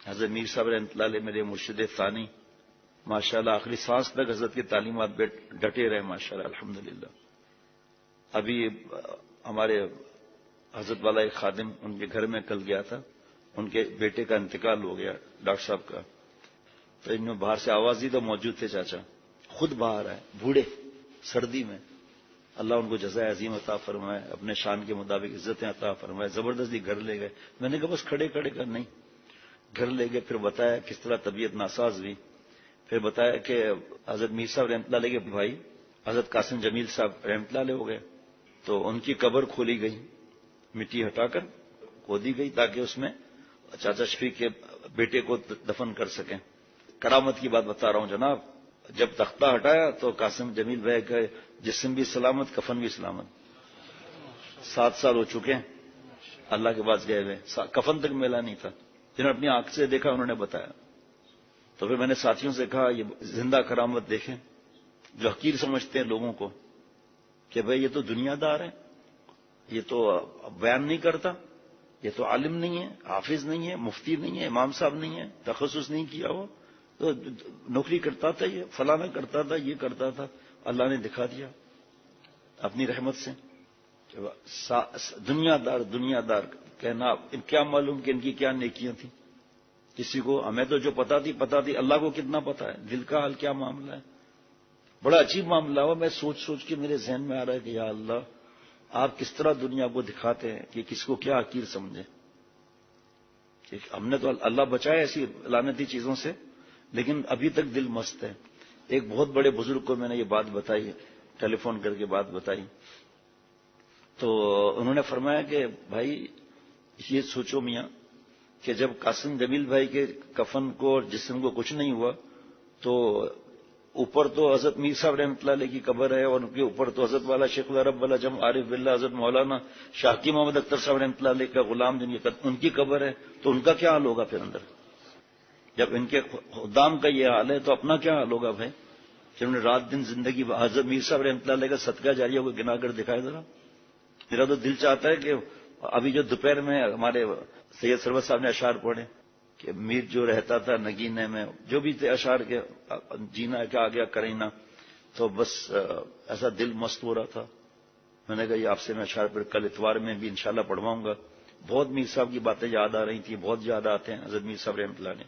حضرت میر صاحب رحمۃ اللہ علیہ میرے مرشد ثانی، ماشاءاللہ آخری سانس تک حضرت کی تعلیمات پہ ڈٹے رہے ماشاءاللہ الحمدللہ۔ ابھی ہمارے حضرت والا ایک خادم ان کے گھر میں کل گیا تھا، ان کے بیٹے کا انتقال ہو گیا ڈاکٹر صاحب کا، تو انہوں نے باہر سے آواز دی تو موجود تھے چاچا، خود باہر آئے بوڑھے سردی میں، اللہ ان کو جزائے عظیم عطا فرمائے، اپنے شان کے مطابق عزتیں عطا فرمائے، زبردستی گھر لے گئے۔ میں نے کہا بس کھڑے کھڑے کر، نہیں، گھر لے گئے، پھر بتایا کس طرح طبیعت ناساز ہوئی، پھر بتایا کہ حضرت میر صاحب رحمۃ اللہ علیہ کے بھائی حضرت قاسم جمیل صاحب رحمۃ اللہ علیہ ہو گئے، تو ان کی قبر کھولی گئی، مٹی ہٹا کر کھودی گئی تاکہ اس میں چاچا شفیق کے بیٹے کو دفن کر سکیں۔ کرامت کی بات بتا رہا ہوں جناب، جب تختہ ہٹایا تو قاسم جمیل بھائی کا جسم بھی سلامت، کفن بھی سلامت۔ 7 سال ہو چکے ہیں اللہ کے پاس گئے ہوئے، کفن تک میلا نہیں تھا، جنہوں نے اپنی آنکھ سے دیکھا انہوں نے بتایا۔ تو پھر میں نے ساتھیوں سے کہا یہ زندہ کرامت دیکھیں، جو حقیر سمجھتے ہیں لوگوں کو کہ بھئی یہ تو دنیا دار ہے، یہ تو بیان نہیں کرتا، یہ تو عالم نہیں ہے، حافظ نہیں ہے، مفتی نہیں ہے، امام صاحب نہیں ہے، تخصص نہیں کیا وہ تو نوکری کرتا تھا، یہ فلانا کرتا تھا، یہ کرتا تھا، اللہ نے دکھا دیا اپنی رحمت سے۔ دنیا دار کہنا، کیا معلوم کہ ان کی کیا نیکیاں تھیں، کسی کو، ہمیں تو جو پتا تھی، اللہ کو کتنا پتا ہے دل کا حال کیا معاملہ ہے۔ بڑا عجیب معاملہ ہوا، میں سوچ کے میرے ذہن میں آ رہا ہے کہ یا اللہ آپ کس طرح دنیا کو دکھاتے ہیں کہ کس کو کیا حقیر سمجھے۔ ہم نے تو اللہ بچائے ایسی لعنتی چیزوں سے، لیکن ابھی تک دل مست ہے۔ ایک بہت بڑے بزرگ کو میں نے یہ بات بتائی، ٹیلی فون کر کے بات بتائی، تو انہوں نے فرمایا کہ بھائی یہ سوچو میاں کہ جب قاسم جمیل بھائی کے کفن کو اور جسم کو کچھ نہیں ہوا تو اوپر تو حضرت میر صاحب رحمۃ اللہ علیہ کی قبر ہے، اور ان کے اوپر تو حضرت والا شیخ العرب العجم عارف باللہ حضرت مولانا شاقی محمد اختر صاحب رحمۃ اللہ علیہ کا غلام ان کی قبر ہے، تو ان کا کیا حال ہوگا پھر اندر؟ جب ان کے خدام کا یہ حال ہے تو اپنا کیا حال ہوگا بھائی، جنہوں نے رات دن زندگی حضرت میر صاحب رحمۃ اللہ علیہ کا صدقہ جاریہ کو گنا کر دکھائے ذرا۔ میرا تو دل چاہتا ہے کہ ابھی جو دوپہر میں ہمارے سید سرور صاحب نے اشعار پڑھے کہ میر جو رہتا تھا نگینے میں، جو بھی تھے اشعار کے، جینا کیا آگیا کرینا، تو بس ایسا دل مست ہو رہا تھا۔ میں نے کہا یہ آپ سے میں اشعار پر کل اتوار میں بھی انشاءاللہ پڑھواؤں گا۔ بہت میر صاحب کی باتیں یاد آ رہی تھیں، بہت یاد آتے ہیں حضرت میر صاحب رحمۃ اللہ نے۔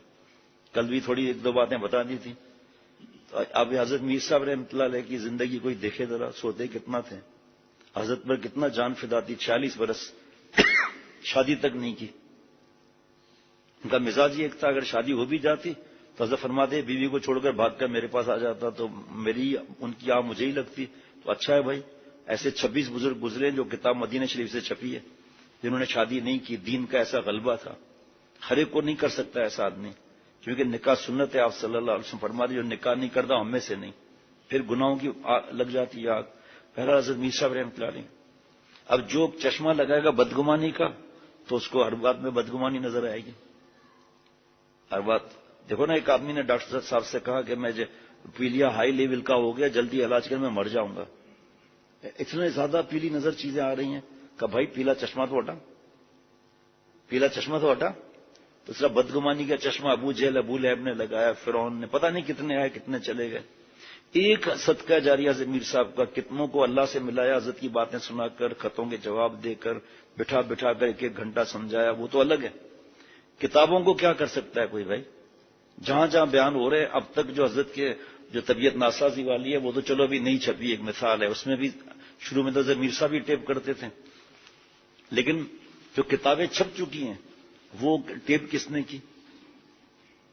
کل بھی تھوڑی 1-2 باتیں بتا دی تھیں۔ اب حضرت میر صاحب رحمۃ اللہ علیہ کی زندگی کوئی دیکھے ذرا، سوتے کتنا تھے، حضرت پر کتنا جان فدا تھی، 46 برس شادی تک نہیں کی۔ ان کا مزاج یہ ایک تھا، اگر شادی ہو بھی جاتی تو حضرت فرماتے بیوی کو چھوڑ کر بھاگ کر میرے پاس آ جاتا تو میری ان کی آہ مجھے ہی لگتی۔ تو اچھا ہے بھائی، ایسے 26 بزرگ گزرے جو کتاب مدینہ شریف سے چھپی ہے، جنہوں نے شادی نہیں کی، دین کا ایسا غلبہ تھا۔ ہر ایک کو نہیں کر سکتا ایسا آدمی، کیونکہ نکاح سنت ہے، آپ صلی اللہ علیہ وسلم فرماتے جو نکاح نہیں کرتا ہم میں سے نہیں، پھر گناہوں کی لگ جاتی ہے آگ۔ پہلا حضرت میر صاحب رحمۃ اللہ علیہ۔ اب جو چشمہ لگائے گا بدگمانی کا تو اس کو ہر بات میں بدگمانی نظر آئے گی، ہر بات۔ دیکھو نا، ایک آدمی نے ڈاکٹر صاحب سے کہا کہ میں پیلیا ہائی لیول کا ہو گیا، جلدی علاج کر میں مر جاؤں گا، اتنے زیادہ پیلی نظر چیزیں آ رہی ہیں کہ بھائی پیلا چشمہ تو ہٹا، پیلا چشمہ تو ہٹا۔ تو صرف بدگمانی کا چشمہ ابو جہل ابو لہب نے لگایا، فرعون نے، پتہ نہیں کتنے آئے کتنے چلے گئے۔ ایک صدقہ جاریہ سے میر صاحب کا کتنوں کو اللہ سے ملایا، حضرت کی باتیں سنا کر، خطوں کے جواب دے کر، بٹھا کر 1 گھنٹہ سمجھایا، وہ تو الگ ہے۔ کتابوں کو کیا کر سکتا ہے کوئی بھائی؟ جہاں جہاں بیان ہو رہے ہیں اب تک، جو حضرت کے جو طبیعت ناسازی والی ہے وہ تو چلو ابھی نہیں چھپی، ایک مثال ہے، اس میں بھی شروع میں تو حضرت میر صاحب ہی ٹیپ کرتے تھے، لیکن جو کتابیں چھپ چکی ہیں وہ ٹیپ کس نے کی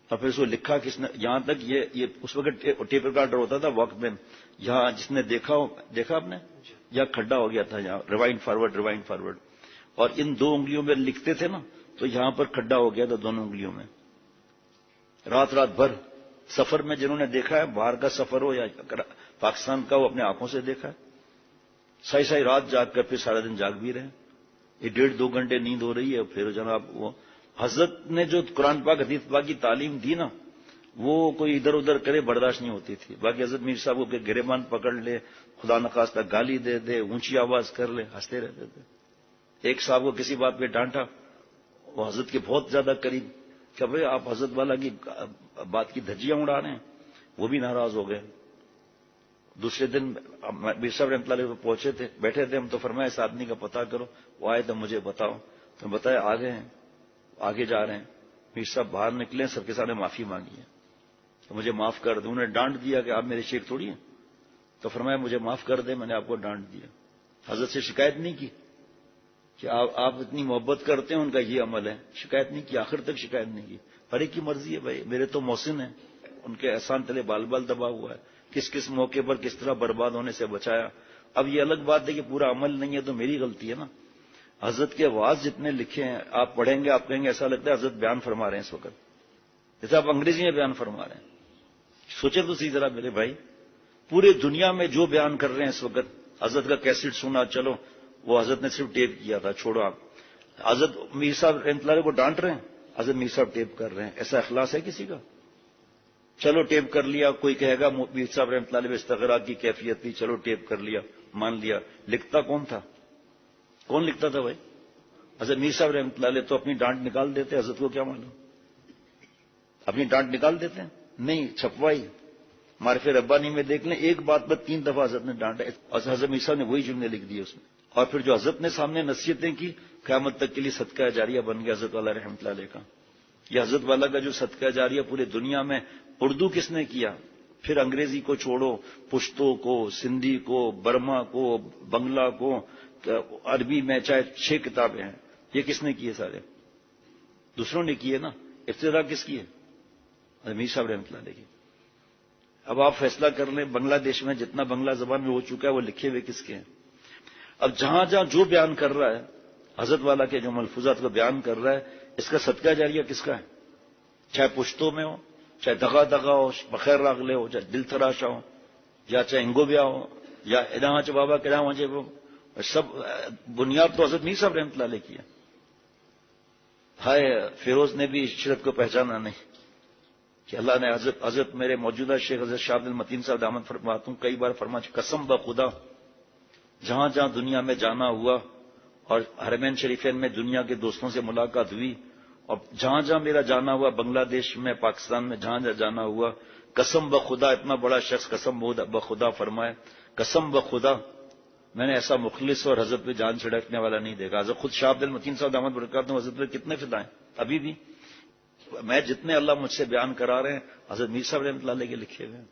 اور پھر اس کو لکھا کس نے؟ یہاں تک یہ اس وقت ٹیپ ریکارڈر ہوتا تھا واک مین، یہاں جس نے دیکھا آپ نے، یہاں کھڈا ہو گیا تھا، یہاں ریوائنڈ فارورڈ، اور ان 2 انگلیوں میں لکھتے تھے نا تو یہاں پر کھڈا ہو گیا تھا دونوں انگلیوں میں۔ رات بھر سفر میں جنہوں نے دیکھا ہے، باہر کا سفر ہو یا پاکستان کا، وہ اپنے آنکھوں سے دیکھا ہے، سائی رات جاگ کر پھر سارا دن جاگ بھی رہے، یہ 1.5-2 گھنٹے نیند ہو رہی ہے، پھر جناب وہ حضرت نے جو قرآن پاک حدیث پاک کی تعلیم دی نا، وہ کوئی ادھر ادھر کرے برداشت نہیں ہوتی تھی۔ باقی حضرت میر صاحب کو گریبان پکڑ لے، خدا نخواستہ گالی دے، اونچی آواز کر لے، ہنستے رہتے تھے۔ ایک صاحب کو کسی بات پہ ڈانٹا، وہ حضرت کے بہت زیادہ قریب، کہ بھائی آپ حضرت والا کی بات کی دھجیاں اڑا رہے ہیں. وہ بھی ناراض ہو گئے. دوسرے دن میر صاحب رحمۃ اللہ علیہ پہ پہنچے تھے, بیٹھے تھے ہم, تو فرمایا اس آدمی کا پتہ کرو. وہ آئے تو مجھے بتاؤ, تو بتایا آگے ہیں, آگے جا رہے ہیں. میر صاحب باہر نکلے, سب کے سامنے معافی مانگی ہے کہ مجھے معاف کر دیں. انہوں نے ڈانٹ دیا کہ آپ میرے شیخ تھوڑی ہیں, تو فرمایا مجھے معاف کر دیں, میں نے آپ کو ڈانٹ دیا. حضرت سے شکایت نہیں کی کہ آپ اتنی محبت کرتے ہیں, ان کا یہ عمل ہے, شکایت نہیں کی, آخر تک شکایت نہیں کی. ہر ایک کی مرضی ہے بھائی, میرے تو محسن ہیں, ان کے احسان تلے بال بال دبا ہوا ہے, کس کس موقع پر کس طرح برباد ہونے سے بچایا. اب یہ الگ بات ہے کہ پورا عمل نہیں ہے تو میری غلطی ہے نا. حضرت کے واعظ جتنے لکھے ہیں آپ پڑھیں گے, آپ کہیں گے ایسا لگتا ہے حضرت بیان فرما رہے ہیں اس وقت, جیسے آپ انگریزی میں بیان فرما رہے ہیں. سوچیں تو صحیح ذرا میرے بھائی, پورے دنیا میں جو بیان کر رہے ہیں اس وقت, حضرت کا کیسٹ سنا, چلو وہ حضرت نے صرف ٹیپ کیا تھا, چھوڑو آپ. حضرت میر صاحب رحمۃ اللہ علیہ کو ڈانٹ رہے ہیں, حضرت میر صاحب ٹیپ کر رہے ہیں. ایسا اخلاص ہے کسی کا؟ چلو ٹیپ کر لیا, کوئی کہے گا میر صاحب رحمۃ اللہ علیہ میں استغراق کی کیفیت تھی, چلو ٹیپ کر لیا, مان لیا. لکھتا کون تھا؟ کون لکھتا تھا بھائی؟ حضرت میر صاحب رحمۃ اللہ علیہ تو اپنی ڈانٹ نکال دیتے, حضرت کو کیا معلوم؟ اپنی ڈانٹ نکال دیتے ہیں نہیں, چھپوائی. معرف ربانی میں دیکھ لیں, ایک بات پر 3 دفعہ حضرت نے ڈانٹا, اور حضرت میر صاحب نے وہی جملے لکھ دیے اس میں. اور پھر جو حضرت نے سامنے نصیحتیں کی, قیامت تک کے لیے صدقہ جاریہ بن گیا حضرت والا رحمۃ اللہ علیہ کا. یہ حضرت والا کا جو صدقہ جاریہ پورے دنیا میں, اردو کس نے کیا؟ پھر انگریزی کو چھوڑو, پشتو کو, سندھی کو, برما کو, بنگلہ کو, عربی میں چاہے 6 کتابیں ہیں, یہ کس نے کیے سارے؟ دوسروں نے کیے نا. ابتدا کس کی ہے؟ میر صاحب رحمۃ اللہ علیہ کی. اب آپ فیصلہ کر لیں, بنگلہ دیش میں جتنا بنگلہ زبان میں ہو چکا ہے وہ لکھے ہوئے کس کے ہیں؟ اب جہاں جہاں جو بیان کر رہا ہے, حضرت والا کے جو ملفوظات کو بیان کر رہا ہے, اس کا صدقہ جاریہ کس کا ہے؟ چاہے پشتو میں ہو, چاہے دغا دغا ہو, بخیر راغلے ہو, چاہے دل تراشا ہو, یا چاہے انگوبیا ہو, یا اداں چ بابا کہاں وجے ہو, سب بنیاد تو حضرت میر صاحب رحمۃ اللہ علیہ کی ہے. ہائے فیروز نے بھی شرط کو پہچانا نہیں کہ اللہ نے حضرت میرے موجودہ شیخ حضرت شاہ عبد المتین صاحب دامت فرماتا ہوں, کئی بار قسم بخدا جہاں جہاں دنیا میں جانا ہوا اور حرمین شریفین میں دنیا کے دوستوں سے ملاقات ہوئی, اور جہاں جہاں میرا جانا ہوا, بنگلہ دیش میں, پاکستان میں, جہاں جہاں جانا ہوا, قسم بخدا, اتنا بڑا شخص قسم بخدا فرمائے, قسم بخدا میں نے ایسا مخلص اور حضرت پہ جان چھڑکنے والا نہیں دیکھا. حضرت خود شاہ عبد المتین صاحب دامت برکاتہ حضرت پہ کتنے فدا ہیں ابھی بھی. میں جتنے اللہ مجھ سے بیان کرا رہے ہیں حضرت میر صاحب رحمۃ اللہ علیہ کے لکھے ہوئے ہیں.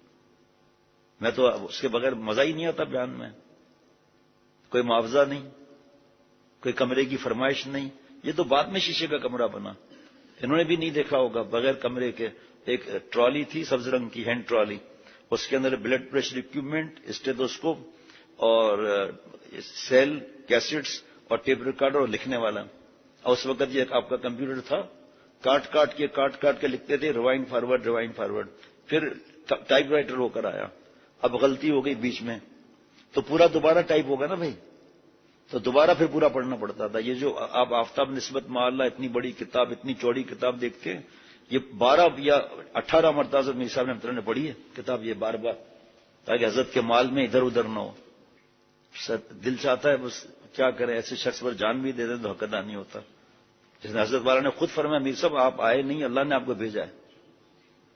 میں تو اس کے بغیر مزہ ہی نہیں آتا بیان میں. کوئی معاوضہ نہیں, کوئی کمرے کی فرمائش نہیں, یہ تو بعد میں شیشے کا کمرہ بنا. انہوں نے بھی نہیں دیکھا ہوگا بغیر کمرے کے. ایک ٹرالی تھی سبز رنگ کی, ہینڈ ٹرالی, اس کے اندر بلڈ پریشر اکوپمنٹ, اسٹیتھوسکوپ اور سیل, کیسٹس اور ٹیپ ریکارڈر اور لکھنے والا. اور اس وقت یہ آپ کا کمپیوٹر تھا, کاٹ کاٹ کے لکھتے تھے, ریوائنڈ فارورڈ. پھر ٹائپ رائٹر ہو کر آیا. اب غلطی ہو گئی بیچ میں تو پورا دوبارہ ٹائپ ہوگا نا بھائی, تو دوبارہ پھر پورا پڑھنا پڑتا تھا. یہ جو آپ آفتاب نسبت معلّہ اتنی بڑی کتاب, اتنی چوڑی کتاب دیکھتے ہیں, یہ 12 یا 18 مرتبہ حضرت میر صاحب نے نے پڑھی ہے کتاب یہ بار بار, تاکہ حضرت کے مال میں ادھر ادھر نہ ہو. دل چاہتا ہے بس کیا کریں, ایسے شخص پر جان بھی دے دیں تو حق ادا نہیں ہوتا. جس نے حضرت والا نے خود فرمایا, میر صاحب آپ آئے نہیں, اللہ نے آپ کو بھیجا ہے.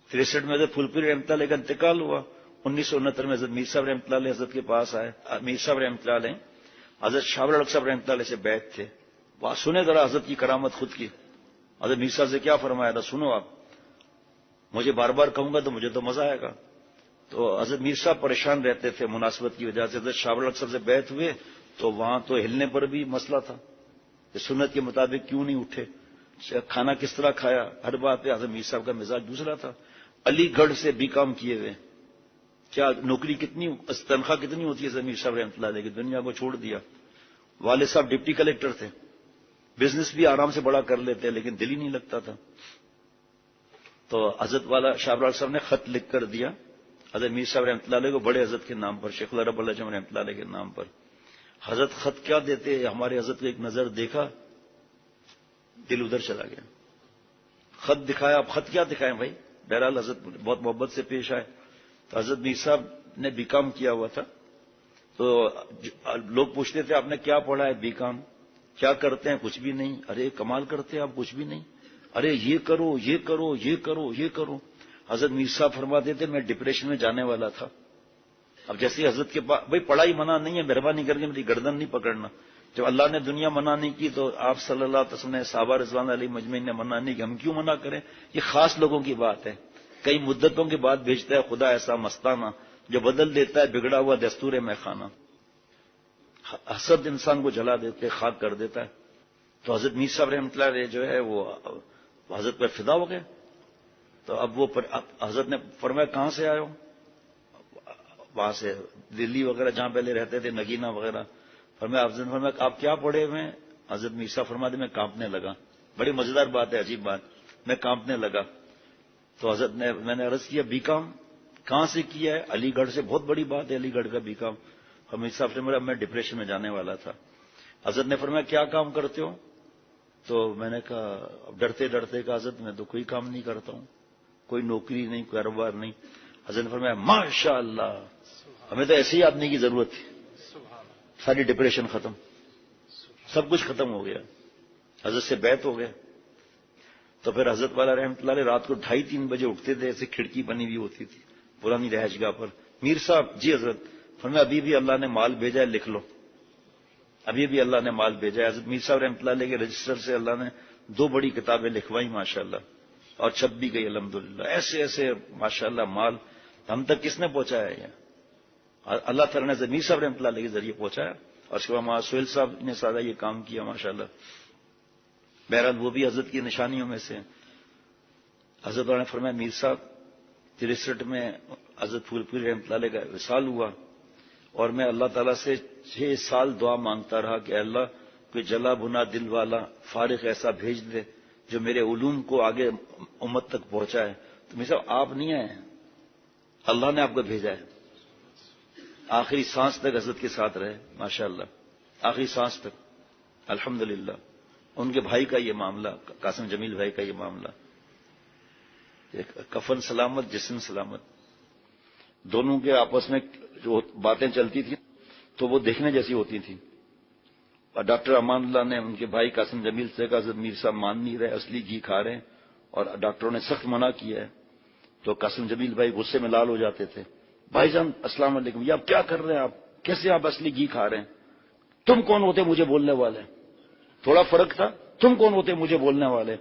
63 میں حضرت پھولپوری رحمۃ اللہ علیہ کا انتقال ہوا. 1969 میں حضرت میر صاحب رحمۃ اللہ علیہ حضرت کے پاس آئے. میر صاحب رحمۃ اللہ علیہ حضرت شاہ ولی اللہ صاحب رحمۃ اللہ علیہ سے بیعت تھے. وہاں سنے ذرا حضرت کی کرامت خود کی. حضرت میر صاحب سے کیا فرمایا تھا سنو آپ, مجھے بار بار کہوں گا تو مجھے تو مزہ آئے گا. تو حضرت میر صاحب پریشان رہتے تھے مناسبت کی وجہ سے. حضرت شاہ ولی اللہ صاحب سے بیعت ہوئے تو وہاں تو ہلنے پر بھی مسئلہ تھا کہ سنت کے مطابق کیوں نہیں اٹھے, کھانا کس طرح کھایا, ہر بات پہ حضرت میر صاحب کا مزاج دوسرا تھا. علی گڑھ سے بی کام کیے ہوئے, کیا نوکری کتنی, تنخواہ کتنی ہوتی ہے حضرت میر صاحب رحمۃ اللہ علیہ کی, دنیا کو چھوڑ دیا. والد صاحب ڈپٹی کلیکٹر تھے, بزنس بھی آرام سے بڑا کر لیتے لیکن دل ہی نہیں لگتا تھا. تو حضرت والا شاہ ولی اللہ صاحب نے خط لکھ کر دیا حضرت میر صاحب رحمۃ اللہ علیہ کو, بڑے حضرت کے نام پر, شیخ اللہ رب اللہ جم رحمۃ اللہ علیہ کے نام پر. حضرت خط کیا دیتے, ہمارے حضرت کو ایک نظر دیکھا, دل ادھر چلا گیا. خط دکھایا, اب خط کیا دکھائیں بھائی, بہرحال حضرت بہت محبت سے پیش آئے. تو حضرت میر صاحب نے بی کام کیا ہوا تھا, تو لوگ پوچھتے تھے آپ نے کیا پڑھا ہے, بی کام. کیا کرتے ہیں, کچھ بھی نہیں. ارے کمال کرتے ہیں آپ, کچھ بھی نہیں. ارے یہ کرو یہ کرو یہ کرو یہ کرو. حضرت میر صاحب فرماتے تھے میں ڈپریشن میں جانے والا تھا. اب جیسے حضرت کے پاس بھائی پڑھائی منع نہیں ہے، مہربانی کر کے میری گردن نہیں پکڑنا. جب اللہ نے دنیا منع نہیں کی تو آپ صلی اللہ علیہ وسلم نے، صحابہ رضوان علیہ مجمعین نے منع نہیں کی، ہم کیوں منع کریں؟ یہ خاص لوگوں کی بات ہے. کئی مدتوں کے بعد بھیجتا ہے خدا ایسا مستانہ جو بدل دیتا ہے بگڑا ہوا دستور میں خانہ. حسد انسان کو جلا دیتے، خاک کر دیتا ہے. تو حضرت میر صاحب رحمۃ اللہ علیہ جو ہے وہ حضرت پر فدا ہو گئے. تو اب وہ حضرت نے فرمایا کہاں سے آئے ہو؟ وہاں سے دلی وغیرہ جہاں پہلے رہتے تھے، نگینہ وغیرہ. فرمایا حضرت نے فرمایا آپ کیا پڑھے ہوئے ہیں؟ حضرت میر صاحب فرماتے میں کانپنے لگا. بڑی مزیدار بات ہے، عجیب بات. میں کانپنے لگا. تو حضرت نے، میں نے عرض کیا بی کام کہاں سے کیا ہے؟ علی گڑھ سے. بہت بڑی بات ہے علی گڑھ کا بی کام. میر صاحب سے میرا، میں ڈپریشن میں جانے والا تھا. حضرت نے فرمایا کیا کام کرتے ہو؟ تو میں نے کہا ڈرتے ڈرتے کہ حضرت میں تو کوئی کام نہیں کرتا ہوں، کوئی نوکری نہیں، کوئی کاروبار نہیں. حضرت نے فرمایا ماشاء اللہ، ہمیں تو ایسے ہی آدمی کی ضرورت تھی. ساری ڈپریشن ختم، سب کچھ ختم ہو گیا. حضرت سے بیعت ہو گئے. تو پھر حضرت والا رحمۃ اللہ علیہ رات کو 2:30-3 بجے اٹھتے تھے. ایسے کھڑکی بنی ہوئی ہوتی تھی پرانی رہائش گاہ پر. میر صاحب جی حضرت. فرمایا ابھی بھی اللہ نے مال بھیجا ہے، لکھ لو. ابھی بھی اللہ نے مال بھیجا ہے. حضرت میر صاحب رحمۃ اللہ علیہ کے رجسٹر سے اللہ نے 2 بڑی کتابیں لکھوائی ماشاءاللہ، اور چھپ بھی گئی الحمدللہ. ایسے ایسے ماشاءاللہ مال ہم تک کس نے پہنچایا ہے؟ اللہ تعالیٰ نے میر صاحب رحمۃ اللہ علیہ کے ذریعے پہنچایا. اور اس کے بعد سہیل صاحب نے سارا یہ کام کیا ماشاءاللہ. بہرحال وہ بھی حضرت کی نشانیوں میں سے. حضرت نے فرمایا میر صاحب 63 میں حضرت پھول پوری رحمۃ اللہ علیہ کا وصال ہوا، اور میں اللہ تعالیٰ سے 6 سال دعا مانگتا رہا کہ اللہ کوئی جلا بنا دل والا فارغ ایسا بھیج دے جو میرے علوم کو آگے امت تک پہنچائے. تو میر صاحب آپ نہیں آئے، اللہ نے آپ کو بھیجا ہے. آخری سانس تک حضرت کے ساتھ رہے ماشاءاللہ، آخری سانس تک الحمدللہ. ان کے بھائی کا یہ معاملہ، قاسم جمیل بھائی کا یہ معاملہ، کفن سلامت جسم سلامت. دونوں کے آپس میں جو باتیں چلتی تھیں تو وہ دیکھنے جیسی ہوتی تھیں. اور ڈاکٹر امان اللہ نے ان کے بھائی قاسم جمیل سے کہا حضرت میر صاحب مان نہیں رہے، اصلی گھی کھا رہے ہیں، اور ڈاکٹروں نے سخت منع کیا ہے. تو قاسم جمیل بھائی غصے میں لال ہو جاتے تھے. بھائی جان السلام علیکم، یہ آپ کیا کر رہے ہیں؟ آپ کیسے آپ اصلی گھی کھا رہے ہیں؟ تم کون ہوتے مجھے بولنے والے؟ تھوڑا فرق تھا. تم کون ہوتے مجھے بولنے والے؟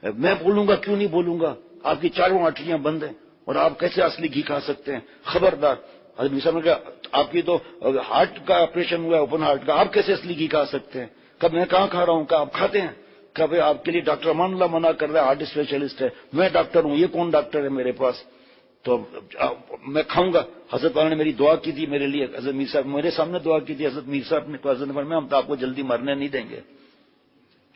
میں بولوں گا کیوں نہیں بولوں گا؟ آپ کی 4 آنٹریاں بند ہیں اور آپ کیسے اصلی گھی کھا سکتے ہیں؟ خبردار. حضرت میر صاحب نے کہا آپ کی تو ہارٹ کا آپریشن ہوا ہے، اوپن ہارٹ کا، آپ کیسے اصلی گھی کھا سکتے ہیں؟ کب میں کہاں کھا رہا ہوں؟ کہ آپ کھاتے ہیں؟ کہ بھائی آپ کے لیے ڈاکٹر امان اللہ منع کر رہا ہے، ہارٹ اسپیشلسٹ ہے، میں ڈاکٹر ہوں، یہ کون ڈاکٹر ہے میرے پاس؟ تو میں کھاؤں گا. حضرت والا نے میری دعا کی تھی میرے لیے، حضرت میر صاحب میرے سامنے دعا کی تھی. حضرت میر صاحب نے کہا حضرت فرمایا ہم تو آپ کو جلدی مرنے نہیں دیں گے،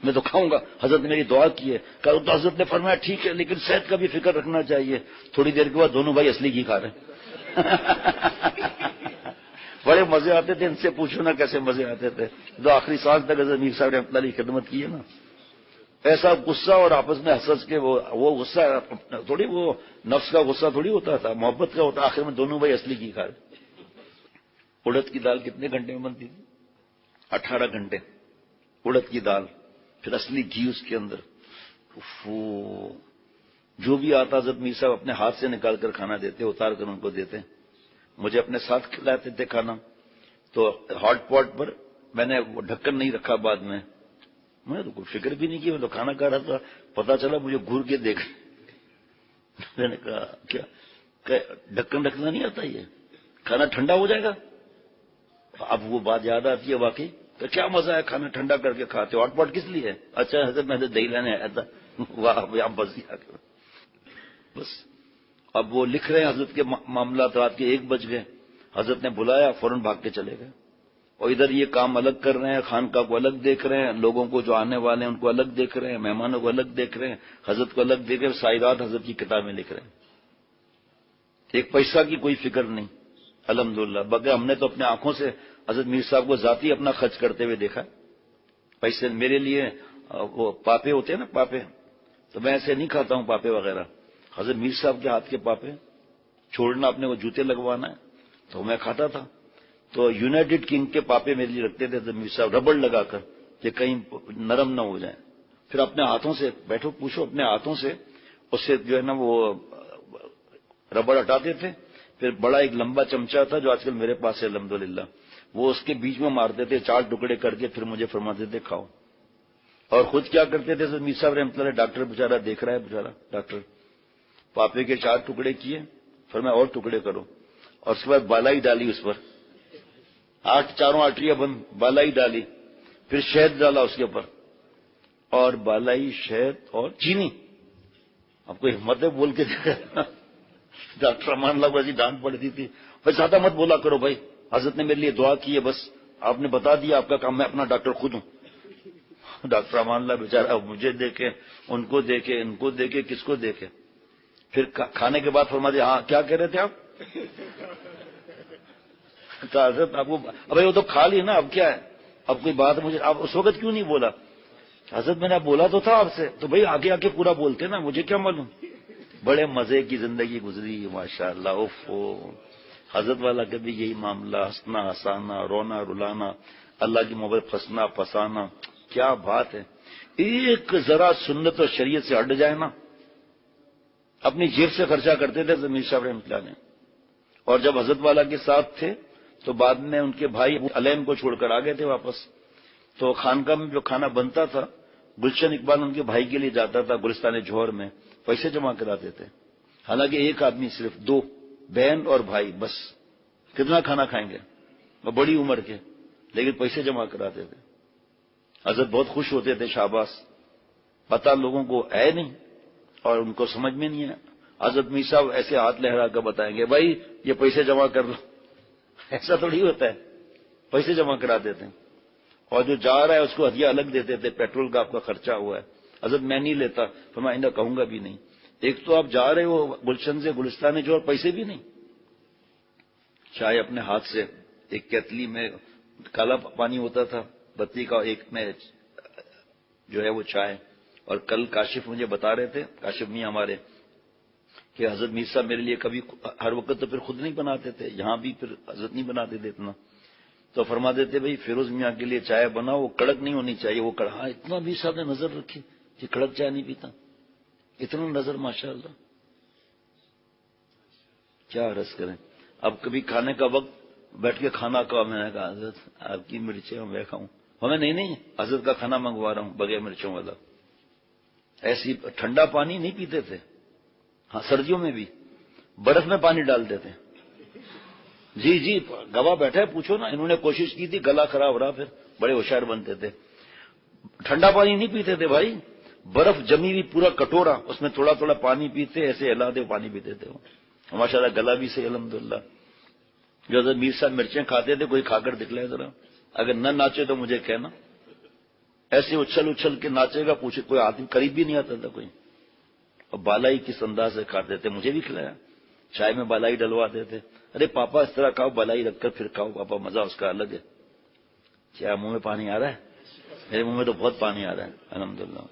میں تو کھاؤں گا. حضرت نے میری دعا کی ہے. تو حضرت نے فرمایا ٹھیک ہے لیکن صحت کا بھی فکر رکھنا چاہیے. تھوڑی دیر کے بعد دونوں بھائی اصلی گھی کھا رہے ہیں. بڑے مزے آتے تھے، ان سے پوچھو نا کیسے مزے آتے تھے. جو آخری سانس تک حضرت میر صاحب نے رحمۃ اللہ کی خدمت کی ہے نا، ایسا غصہ اور آپس میں ہنس کے وہ غصہ تھوڑی، وہ نفس کا غصہ تھوڑی ہوتا تھا، محبت کا ہوتا. آخر میں دونوں بھائی اصلی گھی کھا رہے. اڑد کی دال کتنے گھنٹے میں بنتی تھی؟ 18 گھنٹے اڑد کی دال، پھر اصلی گھی اس کے اندر. جو بھی آتا حضرت میر صاحب اپنے ہاتھ سے نکال کر کھانا دیتے، اتار کر ان کو دیتے. مجھے اپنے ساتھ کھلاتے تھے کھانا. تو ہاٹ پاٹ پر میں نے وہ ڈھکن نہیں رکھا. بعد میں تو کوئی فکر بھی نہیں کی، میں تو کھانا کھا رہا تھا. پتا چلا مجھے گھور کے دیکھ. میں نے کہا کیا ڈھکن رکھنا نہیں آتا؟ یہ کھانا ٹھنڈا ہو جائے گا. اب وہ بات یاد آتی ہے واقعی کہ کیا مزہ ہے کھانا ٹھنڈا کر کے کھاتے. ہاٹ پاٹ کس لیے ہے؟ اچھا حضرت میں دہی لینے آیا تھا. واہ بس بس. اب وہ لکھ رہے ہیں حضرت کے معاملات. رات کے 1 بج گئے. حضرت نے بلایا، فوراً بھاگ کے چلے گئے. اور ادھر یہ کام الگ کر رہے ہیں، خانقاہ کو الگ دیکھ رہے ہیں، لوگوں کو جو آنے والے ہیں ان کو الگ دیکھ رہے ہیں، مہمانوں کو الگ دیکھ رہے ہیں، حضرت کو الگ دیکھ رہے ہیں. ساری رات حضرت کی کتابیں لکھ رہے ہیں. 1 پیسہ کی کوئی فکر نہیں الحمدللہ. بلکہ ہم نے تو اپنے آنکھوں سے حضرت میر صاحب کو ذاتی اپنا خرچ کرتے ہوئے دیکھا. پیسے میرے لیے وہ پاپے ہوتے ہیں نا، پاپے، تو میں ایسے نہیں کھاتا ہوں پاپے وغیرہ. حضرت میر صاحب کے ہاتھ کے پاپے چھوڑنا، اپنے وہ جوتے لگوانا ہے تو میں کھاتا تھا. تو یونائیٹڈ کنگ کے پاپے میرے لیے رکھتے تھے حضرت میر صاحب، ربڑ لگا کر کہ کہیں نرم نہ ہو جائیں. پھر اپنے ہاتھوں سے بیٹھو پوچھو اپنے ہاتھوں سے اس سے جو ہے نا وہ ربڑ ہٹاتے تھے، پھر بڑا ایک لمبا چمچہ تھا جو آج کل میرے پاس ہے الحمدللہ، وہ اس کے بیچ میں مارتے تھے 4 ٹکڑے کر کے، پھر مجھے فرماتے تھے کھاؤ. اور خود کیا کرتے تھے میر صاحب رحمۃ اللہ، ڈاکٹر بیچارہ دیکھ رہا ہے، بیچارہ ڈاکٹر پاپے کے 4 ٹکڑے کیے، فرمایا اور ٹکڑے کرو، اور اس کے بعد بالائی ڈالی اس پر 8 چاروں آٹریاں بند، بالائی ڈالی، پھر شہد ڈالا اس کے اوپر، اور بالائی شہد اور چینی. اب کوئی ہمت ہے بول کے ڈاکٹر امان اللہ کو ایسی ڈانٹ پڑتی تھی، بھائی زیادہ مت بولا کرو بھائی، حضرت نے میرے لیے دعا کی ہے، بس آپ نے بتا دیا آپ کا کام، میں اپنا ڈاکٹر خود ہوں. ڈاکٹر امان اللہ بیچارہ مجھے دیکھے، ان کو دیکھے، ان کو دیکھے، کس کو دیکھے. پھر کھانے کے بعد فرما دیا، ہاں کیا کہہ رہے تھے آپ؟ کہا حضرت آپ کو، ابھی وہ تو کھا لی نا، اب کیا ہے، اب کوئی بات مجھے، آپ اس وقت کیوں نہیں بولا؟ حضرت میں نے بولا تو تھا آپ سے، تو بھائی آگے آ کے پورا بولتے نا، مجھے کیا معلوم. بڑے مزے کی زندگی گزری ماشاءاللہ. حضرت والا کبھی یہی معاملہ، ہنسنا ہنسانا، رونا رلانا، اللہ کی محبت پھنسنا پھنسانا، کیا بات ہے. ایک ذرا سنت اور شریعت سے ہٹ جائے نا، اپنی جیب سے خرچہ کرتے تھے ضمیر صاحب رحمۃ اللہ نے. اور جب حضرت والا کے ساتھ تھے تو بعد میں ان کے بھائی علیم کو چھوڑ کر آ گئے تھے واپس، تو خانقاہ میں جو کھانا بنتا تھا، گلشن اقبال ان کے بھائی کے لیے جاتا تھا گلستان جوہر میں، پیسے جمع کراتے تھے. حالانکہ ایک آدمی، صرف 2 بہن اور بھائی، بس کتنا کھانا کھائیں گے، اور بڑی عمر کے، لیکن پیسے جمع کراتے تھے. حضرت بہت خوش ہوتے تھے، شاباش، پتہ لوگوں کو ہے نہیں اور ان کو سمجھ میں نہیں ہے. حضرت میر صاحب ایسے ہاتھ لہرا کر بتائیں گے، بھائی یہ پیسے جمع کر لو. ایسا تھوڑی ہوتا ہے، پیسے جمع کراتے تھے، اور جو جا رہا ہے اس کو ہدیہ الگ دیتے تھے، پیٹرول کا آپ کا خرچہ ہوا ہے. حضرت میں نہیں لیتا، تو میں آئندہ کہوں گا بھی نہیں. ایک تو آپ جا رہے ہو گلشن سے گلستان جو، اور پیسے بھی نہیں. چائے اپنے ہاتھ سے، ایک کیتلی میں کالا پانی ہوتا تھا بتی کا، ایک میں جو ہے وہ چائے. اور کل کاشف مجھے بتا رہے تھے، کاشف میاں ہمارے، کہ حضرت میر صاحب میرے لیے کبھی ہر وقت تو پھر خود نہیں بناتے تھے، یہاں بھی پھر حضرت نہیں بناتے تھے اتنا، تو فرما دیتے بھائی فیروز میاں کے لیے چائے بناؤ، وہ کڑک نہیں ہونی چاہیے. وہ کڑھا اتنا میر صاحب نے نظر رکھی کہ کڑک چائے نہیں پیتا، اتنا نظر ماشاءاللہ. کیا عرض کریں. اب کبھی کھانے کا وقت بیٹھ کے کھانا کھاؤ، میں نے کہا حضرت آپ کی مرچیں میں کھاؤں، ہمیں نہیں حضرت کا کھانا منگوا رہا ہوں بغیر مرچوں والا. ایسی ٹھنڈا پانی نہیں پیتے تھے، ہاں سردیوں میں بھی برف میں پانی ڈالتے تھے. جی گواہ بیٹھا ہے، پوچھو نا، انہوں نے کوشش کی تھی، گلا خراب رہا، پھر بڑے ہوشیار بنتے تھے. ٹھنڈا پانی نہیں پیتے تھے بھائی، برف جمی ہوئی پورا کٹورا، اس میں تھوڑا تھوڑا پانی پیتے، ایسے ہلا دے پانی پیتے تھے. وہ ماشاء اللہ گلا بھی صحیح الحمدللہ. جو حضرت میر صاحب مرچیں کھاتے تھے، کوئی کھا کر دکھلائے ذرا، اگر نہ ناچے تو مجھے کہنا. ایسے اچھل اچھل کے ناچے گا، پوچھے، کوئی آدمی قریب بھی نہیں آتا تھا کوئی. اور بالائی کس انداز سے کھاتے تھے، مجھے بھی کھلایا، چائے میں بالائی ڈلواتے تھے. ارے پاپا اس طرح کھاؤ، بالائی رکھ کر پھر کھاؤ پاپا، مزہ اس کا الگ ہے. کیا منہ میں پانی آ رہا ہے؟ میرے منہ میں تو بہت پانی آ رہا ہے الحمدللہ.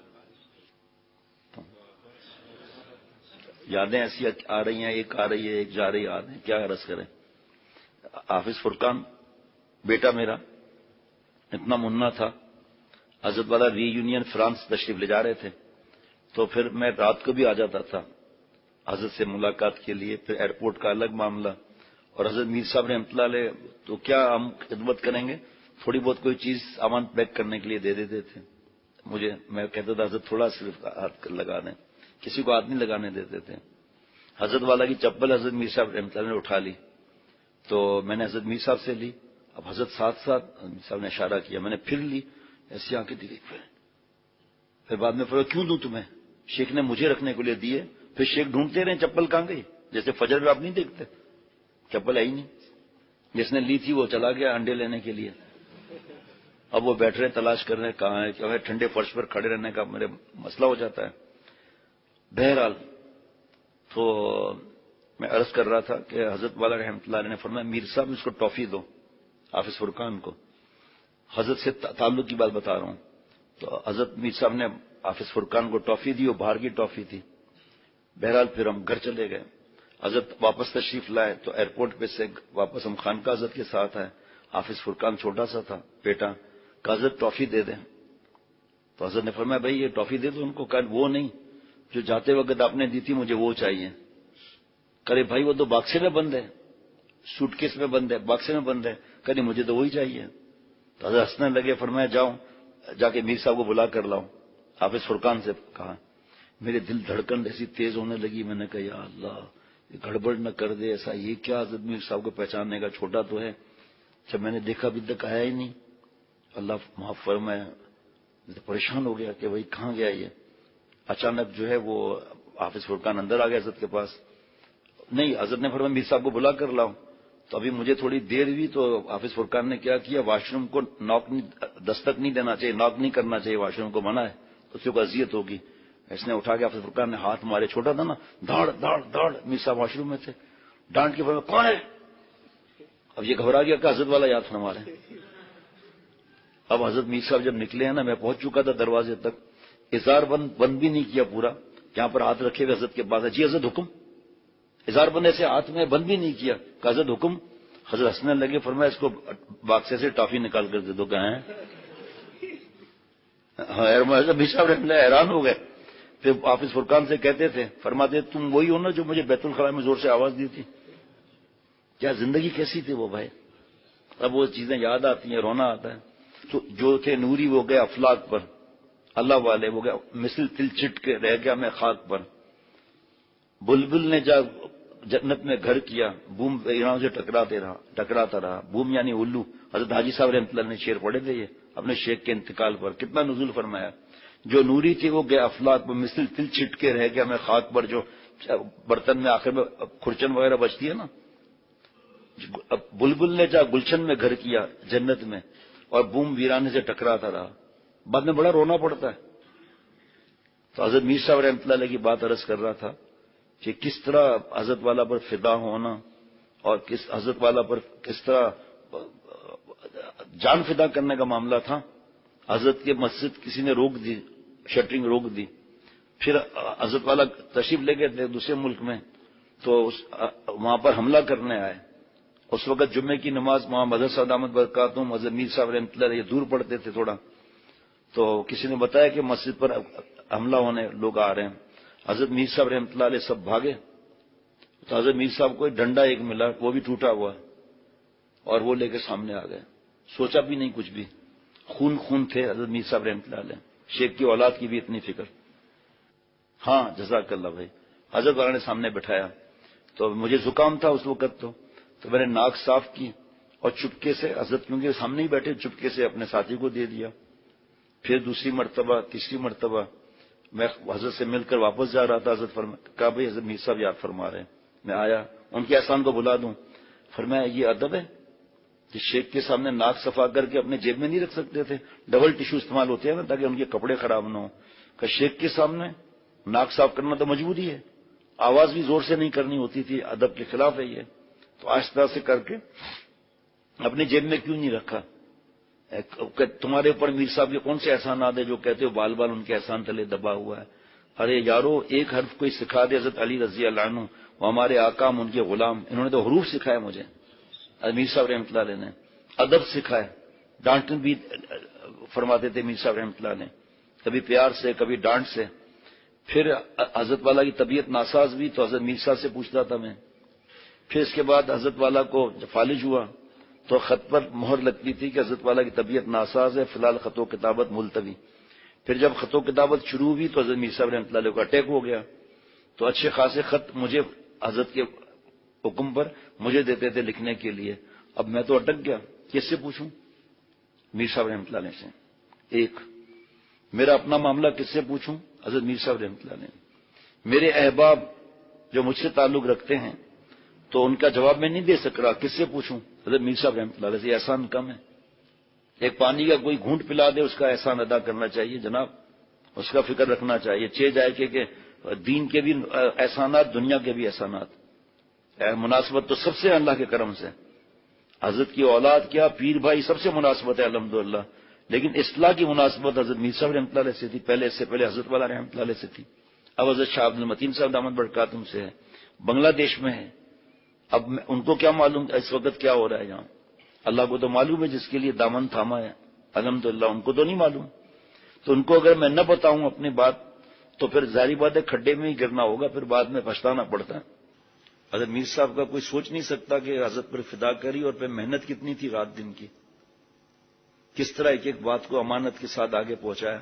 یادیں ایسی آ رہی ہیں، ایک آ رہی ہے ایک جا رہی یاد ہے، کیا عرض کریں. حافظ فرقان بیٹا میرا اتنا منا تھا، حضرت والا ری یونین فرانس تشریف لے جا رہے تھے، تو پھر میں رات کو بھی آ جاتا تھا حضرت سے ملاقات کے لیے. پھر ایئرپورٹ کا الگ معاملہ، اور حضرت میر صاحب رحمۃ اللہ علیہ تو کیا ہم خدمت کریں گے، تھوڑی بہت کوئی چیز سامان پیک کرنے کے لیے دے دیتے تھے مجھے. میں کہتا تھا حضرت تھوڑا صرف ہاتھ لگا دیں، کسی کو ہاتھ نہیں لگانے دیتے تھے. حضرت والا کی چپل حضرت میر صاحب رحمۃ اللہ نے اٹھا لی، تو میں نے حضرت میر صاحب سے لی. اب حضرت ساتھ ساتھ میر صاحب نے اشارہ کیا، میں نے پھر لی، ایسی آنکھیں دیکھی. پھر بعد میں فرمایا کیوں دوں تمہیں، شیخ نے مجھے رکھنے کے لیے دیے. پھر شیخ ڈھونڈتے رہے چپل کہاں گئی، جیسے فجر میں آپ نہیں دیکھتے چپل ہے ہی نہیں. جس نے لی تھی وہ چلا گیا انڈے لینے کے لیے. اب وہ بیٹھ رہے تلاش کر رہے کہاں ہے، کیا ہے، ٹھنڈے فرش پر کھڑے رہنے کا میرے مسئلہ ہو جاتا ہے. بہرحال تو میں عرض کر رہا تھا کہ حضرت والا رحمۃ اللہ علیہ نے فرمایا میر صاحب اس کو ٹافی دو، حافظ فرقان کو. حضرت سے تعلق کی بات بتا رہا ہوں. تو حضرت میر صاحب نے حافظ فرقان کو ٹافی دی، وہ باہر کی ٹافی تھی. بہرحال پھر ہم گھر چلے گئے. حضرت واپس تشریف لائے تو ایئرپورٹ پہ سے واپس ہم خانقاہ حضرت کے ساتھ آئے. حافظ فرقان چھوٹا سا تھا بیٹا، کہ حضرت ٹافی دے دیں. تو حضرت نے فرمایا بھائی یہ ٹافی دے دو ان کو. کہا وہ نہیں جو جاتے وقت آپ نے دی تھی مجھے وہ چاہیے. کرے بھائی وہ تو باکسے میں بند ہے, سوٹ کیس میں بند ہے, باکسے میں بند ہے. کہ مجھے تو وہی چاہیے. تو حضرت ہنسنے لگے, فرمایا جاؤ جا کے میر صاحب کو بلا کر لاؤ. حافظ فرقان سے کہا. میرے دل دھڑکن ایسی تیز ہونے لگی. میں نے کہا یا اللہ یہ گڑبڑ نہ کر دے ایسا. یہ کیا حضرت میر صاحب کو پہچاننے کا, چھوٹا تو ہے. جب میں نے دیکھا ابھی تک آیا ہی نہیں. اللہ معاف فرمائے, پریشان ہو گیا کہ بھائی کہاں گیا یہ. اچانک جو ہے وہ حافظ فرقان اندر آ گیا حضرت کے پاس. نہیں, حضرت نے فرمایا میر صاحب کو بلا کر لاؤ. تو ابھی مجھے تھوڑی دیر ہوئی تو حافظ فرقان نے کیا کیا, واش روم کو دستک نہیں دینا چاہیے, ناک نہیں کرنا چاہیے, واش روم کو منع ہے, اس کو اذیت ہوگی. اس نے اٹھا کے حافظ فرقان نے ہاتھ مارے, چھوٹا تھا نا, دھاڑ دھاڑ دھاڑ. میر صاحب واش روم میں تھے, ڈانٹ کے فرمایا کون ہے. اب یہ گھبرا گیا کہ حضرت والا یاد فرما رہے ہیں. اب حضرت میر صاحب جب نکلے ہیں نا, میں پہنچ چکا تھا دروازے تک, اظہار بند بھی نہیں کیا پورا, یہاں پر ہاتھ رکھے ہوئے حضرت کے پاس ہے. جی حضرت حکم. اظہار بند ایسے ہاتھ میں بند بھی نہیں کیا. کہ حضرت حکم. حضرت ہنسنے لگے, فرمایا اس کو باکسے سے ٹافی نکال کر دے دو. کہاں حضرت میر صاحب حیران ہو گئے. پھر حافظ فرقان سے کہتے تھے, فرماتے تم وہی ہو نا جو مجھے بیت الخلاء میں زور سے آواز دی تھی. کیا زندگی کیسی تھی وہ بھائی. اب وہ چیزیں یاد آتی ہیں, رونا آتا ہے. تو جو تھے نوری وہ گئے افلاک پر, اللہ والے وہ گئے مثل تل چٹ کے رہ گیا میں خاک پر. بلبل نے جا جنت میں گھر کیا, بوم ایران سے ٹکراتا رہا. بوم یعنی الو. حضرت حاجی صاحب رحمۃ اللہ نے شعر پڑھے تھے یہ اپنے شیخ کے انتقال پر. کتنا نزول فرمایا. جو نوری تھی وہ گیا افلاک پر, مثل تل چٹ کے رہ گیا میں خاک پر. جو برتن میں آخر میں کھرچن وغیرہ بچتی ہے نا, بلبل نے جا گلشن میں گھر کیا جنت میں, اور بوم ویرانے سے ٹکراتا رہا. بعد میں بڑا رونا پڑتا ہے. تو حضرت میر صاحب رحمۃ اللہ علیہ کی بات عرض کر رہا تھا کہ کس طرح حضرت والا پر فدا ہونا, اور حضرت والا پر کس طرح جان فدا کرنے کا معاملہ تھا. حضرت کے مسجد کسی نے روک دی, شٹرنگ روک دی. پھر حضرت والا تشریف لے گئے تھے دوسرے ملک میں, تو وہاں پر حملہ کرنے آئے. اس وقت جمعے کی نماز وہاں مدرسہ دامت برکاتہم حضرت میر صاحب رحمۃ اللہ علیہ دور پڑتے تھے تھوڑا. تو کسی نے بتایا کہ مسجد پر حملہ ہونے لوگ آ رہے ہیں. حضرت میر صاحب رحمۃ اللہ علیہ سب بھاگے. تو حضرت میر صاحب کو ایک ڈنڈا ایک ملا, وہ بھی ٹوٹا ہوا, اور وہ لے کے سامنے آ گئے. سوچا بھی نہیں کچھ بھی. خون تھے حضرت میر صاحب رحمۃ اللہ علیہ. شیخ کی اولاد کی بھی اتنی فکر. ہاں جزاک اللہ بھائی. حضرت والا نے سامنے بٹھایا. تو مجھے زکام تھا اس وقت, تو میں نے ناک صاف کی اور چپکے سے حضرت کیونکہ سامنے ہی بیٹھے, چپکے سے اپنے ساتھی کو دے دیا. پھر دوسری مرتبہ, تیسری مرتبہ میں حضرت سے مل کر واپس جا رہا تھا. حضرت کہا بھائی حضرت میر صاحب یاد فرما رہے ہیں. میں آیا, ان کے احسان کو بلا دوں. فرمایا یہ ادب ہے کہ شیخ کے سامنے ناک صفا کر کے اپنے جیب میں نہیں رکھ سکتے تھے. ڈبل ٹیشو استعمال ہوتے ہیں نا تاکہ ان کے کپڑے خراب نہ ہوں. کہ شیخ کے سامنے ناک صاف کرنا تو مجبوری ہے, آواز بھی زور سے نہیں کرنی ہوتی تھی, ادب کے خلاف ہے یہ. تو آہستہ سے کر کے اپنے جیب میں کیوں نہیں رکھا. تمہارے اوپر میر صاحب کے کون سے احسانات ہیں جو کہتے ہو بال بال ان کے احسان تلے دبا ہوا ہے. ارے یارو ایک حرف کوئی سکھا دے. حضرت علی رضی اللہ عنہ وہ ہمارے آقا, ان کے غلام, انہوں نے تو حروف سکھائے مجھے. میر صاحب رحمۃ اللہ علیہ نے ادب سکھائے. ڈانٹن بھی فرماتے تھے میر صاحب رحمۃ اللہ علیہ, کبھی پیار سے کبھی ڈانٹ سے. پھر حضرت والا کی طبیعت ناساز بھی, تو حضرت میر صاحب سے پوچھتا تھا میں. پھر اس کے بعد حضرت والا کو جب فالج ہوا تو خط پر مہر لگتی تھی کہ حضرت والا کی طبیعت ناساز ہے, فی الحال خط و کتابت ملتوی. پھر جب خط و کتابت شروع ہوئی تو حضرت میر صاحب رحمۃ اللہ علیہ کو اٹیک ہو گیا. تو اچھے خاصے خط مجھے حضرت کے حکم پر مجھے دیتے تھے لکھنے کے لیے. اب میں تو اٹک گیا, کس سے پوچھوں؟ میر صاحب رحمۃ اللہ علیہ سے. ایک میرا اپنا معاملہ کس سے پوچھوں؟ حضرت میر صاحب رحمۃ اللہ علیہ. میرے احباب جو مجھ سے تعلق رکھتے ہیں تو ان کا جواب میں نہیں دے سک رہا, کس سے پوچھوں؟ حضرت میر صاحب رحمۃ اللہ علیہ سے. احسان کم ہے. ایک پانی کا کوئی گھونٹ پلا دے اس کا احسان ادا کرنا چاہیے جناب, اس کا فکر رکھنا چاہیے. جائے کہ دین کے بھی احسانات, دنیا کے بھی احسانات. مناسبت تو سب سے اللہ کے کرم سے. حضرت کی اولاد کیا, پیر بھائی سب سے مناسبت ہے الحمدللہ, لیکن اصلاح کی مناسبت حضرت میر صاحب رحمۃ اللہ علیہ سے تھی. پہلے اس سے پہلے حضرت والا رحمۃ اللہ علیہ سے تھی. اب حضرت شاہ عبد المتین صاحب دامت برکاتہم سے ہے, بنگلہ دیش میں ہے. اب ان کو کیا معلوم اس وقت کیا ہو رہا ہے یہاں, اللہ کو تو معلوم ہے جس کے لیے دامن تھاما ہے الحمدللہ, ان کو تو نہیں معلوم. تو ان کو اگر میں نہ بتاؤں اپنی بات تو پھر ظاہری بات ہے کھڈے میں ہی گرنا ہوگا، پھر بعد میں پچھتانا پڑتا ہے۔ حضرت میر صاحب کا کوئی سوچ نہیں سکتا کہ حضرت پر فدا کری اور پھر محنت کتنی تھی رات دن کی، کس طرح ایک ایک بات کو امانت کے ساتھ آگے پہنچایا۔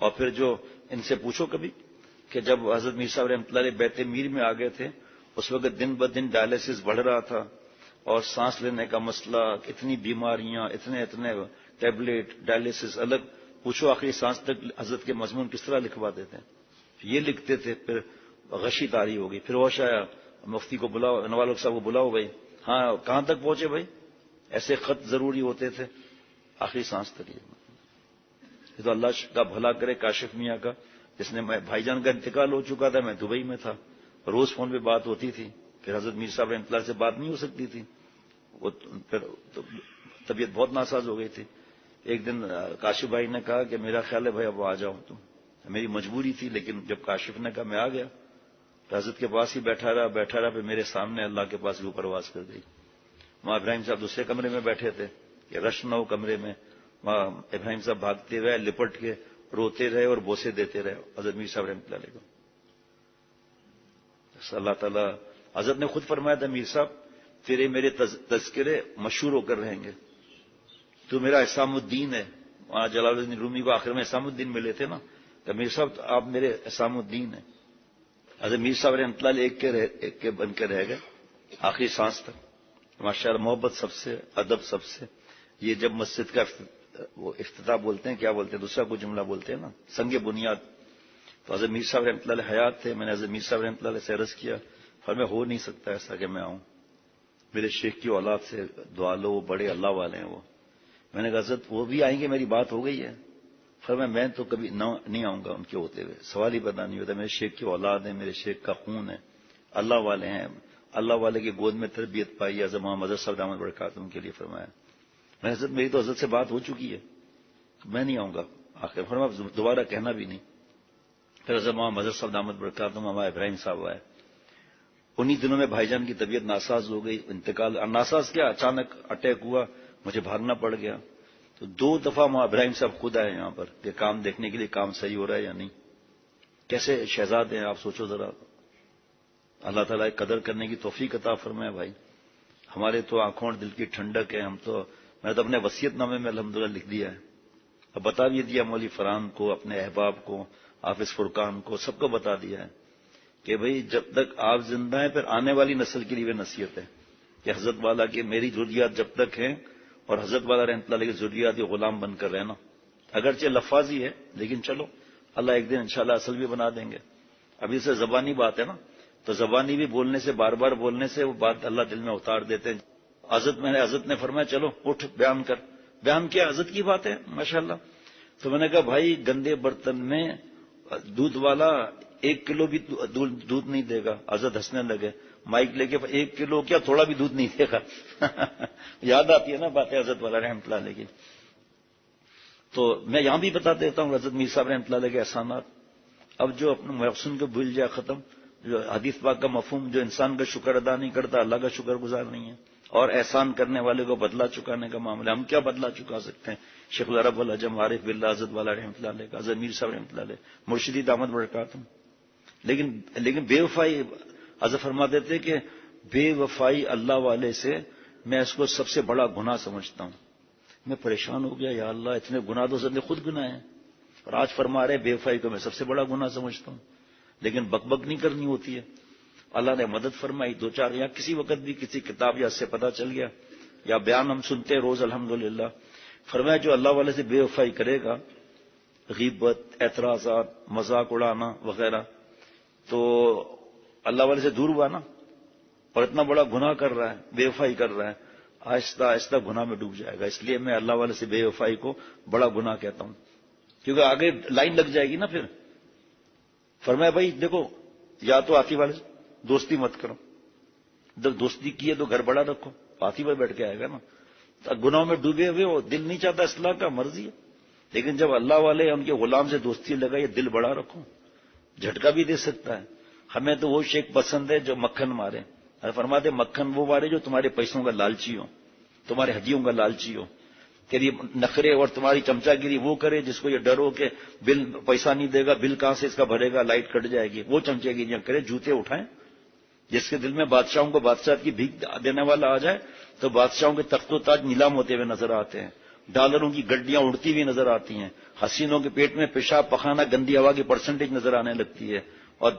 اور پھر جو ان سے پوچھو کبھی کہ جب حضرت میر صاحب رحمۃ اللہ علیہ بیت میر میں آ گئے تھے، اس وقت دن بدن ڈائلسس بڑھ رہا تھا اور سانس لینے کا مسئلہ، اتنی بیماریاں، اتنے ٹیبلٹ ڈائلسس الگ، پوچھو آخری سانس تک حضرت کے مضمون کس طرح لکھوا دیتے ہیں۔ یہ لکھتے تھے، پھر غشی طاری ہو گئی، پھر ہوش آیا، مفتی کو بلاؤ، نوال حق صاحب کو بلاؤ بھائی، ہاں کہاں تک پہنچے بھائی؟ ایسے خط ضروری ہوتے تھے آخری سانس تک۔ یہ تو اللہ کا بھلا کرے کاشف میاں کا، جس نے بھائی جان کا انتقال ہو چکا تھا، میں دبئی میں تھا، روز فون پہ بات ہوتی تھی، پھر حضرت میر صاحب رحمۃ اللہ سے بات نہیں ہو سکتی تھی، وہ پھر طبیعت بہت ناساز ہو گئی تھی۔ ایک دن کاشف بھائی نے کہا کہ میرا خیال ہے بھائی اب آ جاؤ تم، میری مجبوری تھی، لیکن جب کاشف نے کہا میں آ گیا، تو حضرت کے پاس ہی بیٹھا رہا، پھر میرے سامنے اللہ کے پاس روح پرواز کر گئی۔ وہاں ابراہیم صاحب دوسرے کمرے میں بیٹھے تھے کہ رش نہ ہو کمرے میں، وہاں ابراہیم صاحب بھاگتے رہے، لپٹ کے روتے رہے اور بوسے دیتے رہے حضرت میر صاحب رحمۃ اللہ علیہ کو۔ اللہ تعالیٰ حضرت نے خود فرمایا تھا میر صاحب تیرے میرے تذکرے مشہور ہو کر رہیں گے، تو میرا احسام الدین ہے۔ وہاں جلال الدین رومی کو آخر میں احسام الدین ملے تھے نا، کہ میر صاحب آپ میرے احسام الدین ہیں۔ حضرت میر صاحب رحمۃ اللہ علیہ ایک کے بن کے رہ گئے آخری سانس تک، ماشاءاللہ محبت سب سے، ادب سب سے۔ یہ جب مسجد کا وہ افتتاح بولتے ہیں، کیا بولتے ہیں دوسرا کوئی جملہ بولتے ہیں نا، سنگ بنیاد، تو حضرت میر صاحب رحمۃ اللہ علیہ حیات تھے۔ میں نے حضرت میر صاحب رحمۃ اللہ علیہ سے عرض کیا، فرمایا ہو نہیں سکتا ایسا کہ میں آؤں، میرے شیخ کی اولاد سے دعا لو، وہ بڑے اللہ والے ہیں وہ۔ میں نے کہا حضرت وہ بھی آئیں گے، میری بات ہو گئی ہے؟ فرمایا میں تو کبھی نہیں آؤں گا ان کے ہوتے ہوئے، سوال ہی پیدا نہیں ہوتا، میرے شیخ کی اولاد ہے، میرے شیخ کا خون ہے، اللہ والے ہیں، اللہ والے کی گود میں تربیت پائی حضرت محمد صاحب دامت برکاتہم کے لیے۔ فرمایا میں حضرت میری تو حضرت سے بات ہو چکی ہے، میں نہیں آؤں گا آخر، فرمایا دوبارہ کہنا بھی نہیں۔ پھر حضرت محمد صاحب دامت برکاتہم ہمارے ابراہیم صاحب آئے، انہی دنوں میں بھائی جان کی طبیعت ناساز ہو گئی، انتقال، ناساز کیا اچانک اٹیک ہوا، مجھے بھاگنا پڑ گیا۔ تو 2 دفعہ وہاں ابراہیم صاحب خود آئے یہاں پر کہ کام دیکھنے کے لیے کام صحیح ہو رہا ہے یا نہیں۔ کیسے شہزاد ہیں آپ، سوچو ذرا، اللہ تعالیٰ قدر کرنے کی توفیق عطا فرمائے بھائی۔ ہمارے تو آنکھوں اور دل کی ٹھنڈک ہے، میں تو اپنے وصیت نامے میں الحمدللہ لکھ دیا ہے، اب بتا بھی دیا مولوی فرحان کو، اپنے احباب کو، حافظ فرقان کو، سب کو بتا دیا ہے کہ بھئی جب تک آپ زندہ ہیں پھر آنے والی نسل کے لیے نصیحت ہے کہ حضرت والا کی میری ضروریات جب تک ہیں اور حضرت والا رحمۃ اللہ علیہ کی ضروریات غلام بن کر رہنا، اگرچہ لفاظی ہے لیکن چلو اللہ ایک دن انشاءاللہ اصل بھی بنا دیں گے۔ ابھی سے زبانی بات ہے نا، تو زبانی بھی بولنے سے، بار بار بولنے سے وہ بات اللہ دل میں اتار دیتے ہیں۔ حضرت نے فرمایا چلو اٹھ بیان کر، بیان کیا حضرت کی بات ہے ماشاءاللہ۔ تو میں نے کہا بھائی گندے برتن میں دودھ والا 1 کلو بھی دودھ نہیں دے گا۔ حضرت ہنسنے لگے، مائک لے کے 1 کلو کیا تھوڑا بھی دودھ نہیں دے گا۔ یاد آتی ہے نا باتیں حضرت والا رحمۃ اللہ علیہ کی۔ تو میں یہاں بھی بتا دیتا ہوں حضرت میر صاحب رحمۃ اللہ علیہ کے احسانات۔ اب جو اپنے محسن کو بھول جائے ختم، جو حدیث پاک کا مفہوم، جو انسان کا شکر ادا نہیں کرتا اللہ کا شکر گزار نہیں ہے، اور احسان کرنے والے کو بدلہ چکانے کا معاملہ، ہم کیا بدلہ چکا سکتے ہیں؟ شیخ العرب العجم عارف باللہ حضرت والا رحمۃ اللہ علیہ کا، حضرت میر صاحب رحمۃ اللہ علیہ، مرشدی دامت برکاتہم۔ لیکن بے وفائی، حضرت فرماتے تھے کہ بے وفائی اللہ والے سے میں اس کو سب سے بڑا گناہ سمجھتا ہوں۔ میں پریشان ہو گیا، یا اللہ اتنے گناہ تو سب نے خود گناہ ہیں، اور آج فرما رہے بے وفائی کو میں سب سے بڑا گناہ سمجھتا ہوں۔ لیکن بک بک نہیں کرنی ہوتی ہے، اللہ نے مدد فرمائی، 2-4 یا کسی وقت بھی کسی کتاب یا اس سے پتہ چل گیا، یا بیان ہم سنتے روز الحمدللہ۔ فرمایا جو اللہ والے سے بے وفائی کرے گا، غیبت، اعتراضات، مذاق اڑانا وغیرہ، تو اللہ والے سے دور ہوا نا، اور اتنا بڑا گناہ کر رہا ہے، بے وفائی کر رہا ہے، آہستہ آہستہ گناہ میں ڈوب جائے گا۔ اس لیے میں اللہ والے سے بے وفائی کو بڑا گناہ کہتا ہوں، کیونکہ آگے لائن لگ جائے گی نا پھر۔ فرمایا بھائی دیکھو، یا تو آتی والے سے دوستی مت کرو، جب دوستی کی ہے تو گھر بڑا رکھو، آتی پر بیٹھ کے آئے گا نا۔ گناہوں میں ڈوبے ہوئے وہ دل نہیں چاہتا اصلاح کا، مرضی ہے، لیکن جب اللہ والے ان کے غلام سے دوستی لگائے دل بڑا رکھو، جھٹکا بھی دے سکتا ہے۔ ہمیں تو وہ شیخ پسند ہے جو مکھن مارے، فرماتے مکھن وہ مارے جو تمہارے پیسوں کا لالچی ہو، تمہارے ہڈیوں کا لالچی ہو۔ تیری نخرے اور تمہاری چمچا گیری وہ کرے جس کو یہ ڈر ہو کہ بل پیسہ نہیں دے گا، بل کہاں سے اس کا بھرے گا، لائٹ کٹ جائے گی، وہ چمچا گیریاں کرے، جوتے اٹھائیں۔ جس کے دل میں بادشاہوں کو بادشاہت کی بھیک دینے والا آ جائے تو بادشاہوں کے تخت و تاج نیلام ہوتے ہوئے نظر آتے ہیں، ڈالروں کی گڈیاں اڑتی ہوئی نظر آتی ہیں، حسینوں کے پیٹ میں پیشاب پخانا گندی ہوا کی پرسنٹیج نظر آنے لگتی ہے۔ اور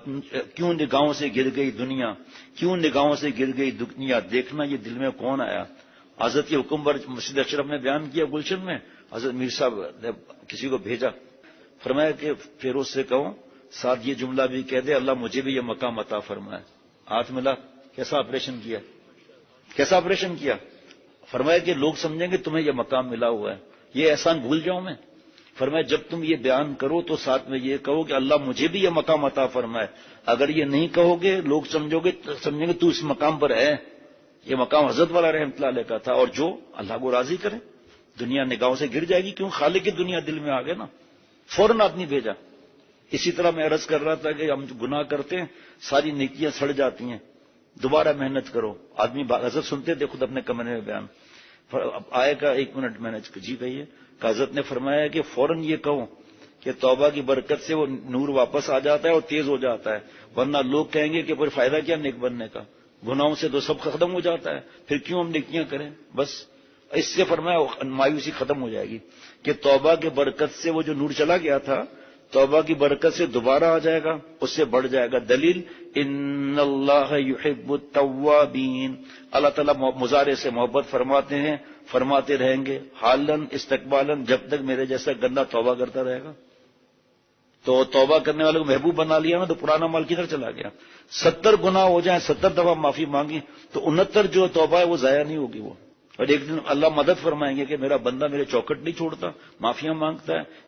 کیوں نگاہوں سے گر گئی دنیا، کیوں نگاہوں سے گر گئی دنیا، دیکھنا یہ دل میں کون آیا۔ حضرت کی حکم پر مسجد اشرف نے بیان کیا گلشن میں، حضرت میر صاحب نے کسی کو بھیجا، فرمایا کہ فیروز سے کہو ساتھ یہ جملہ بھی کہہ دے اللہ مجھے بھی یہ مقام عطا فرمائے۔ ہاتھ ملا، کیسا آپریشن کیا، کیسا آپریشن کیا؟ فرمایا کہ لوگ سمجھیں گے تمہیں یہ مقام ملا ہوا ہے، یہ احسان بھول جاؤں میں؟ فرمایا جب تم یہ بیان کرو تو ساتھ میں یہ کہو کہ اللہ مجھے بھی یہ مقام عطا فرمائے۔ اگر یہ نہیں کہو گے لوگ سمجھیں گے تو اس مقام پر ہے، یہ مقام حضرت والا رحمۃ اللہ علیہ کا تھا، اور جو اللہ کو راضی کرے دنیا نگاہوں سے گر جائے گی، کیوں خالق کی دنیا دل میں آ گئے نا، فوراً آدمی بھیجا۔ اسی طرح میں عرض کر رہا تھا کہ ہم گناہ کرتے ہیں ساری نیکیاں سڑ جاتی ہیں، دوبارہ محنت کرو۔ آدمی حضرت سنتے تھے خود اپنے کمرے میں بیان، آئے کا 1 منٹ میں نے جی کہیے کہ حضرت نے فرمایا کہ فوراً یہ کہو کہ توبہ کی برکت سے وہ نور واپس آ جاتا ہے اور تیز ہو جاتا ہے، ورنہ لوگ کہیں گے کہ پھر فائدہ کیا نیک بننے کا، گناہوں سے تو سب ختم ہو جاتا ہے، پھر کیوں ہم نیکیاں کریں؟ بس اس سے فرمایا مایوسی ختم ہو جائے گی کہ توبہ کی برکت سے وہ جو نور چلا گیا تھا توبہ کی برکت سے دوبارہ آ جائے گا، اس سے بڑھ جائے گا۔ دلیل ان اللہ یحب التوابین، اللہ تعالیٰ مضارع سے محبت فرماتے ہیں، فرماتے رہیں گے حالن استقبالن، جب تک میرے جیسا گندا توبہ کرتا رہے گا۔ تو توبہ کرنے والوں کو محبوب بنا لیا نا تو پرانا مال کدھر چلا گیا؟ 70 گناہ ہو جائیں، 70 دفعہ معافی مانگی تو 69 جو توبہ ہے وہ ضائع نہیں ہوگی وہ، اور ایک دن اللہ مدد فرمائیں گے کہ میرا بندہ میرے چوکٹ نہیں چھوڑتا، معافیاں مانگتا ہے،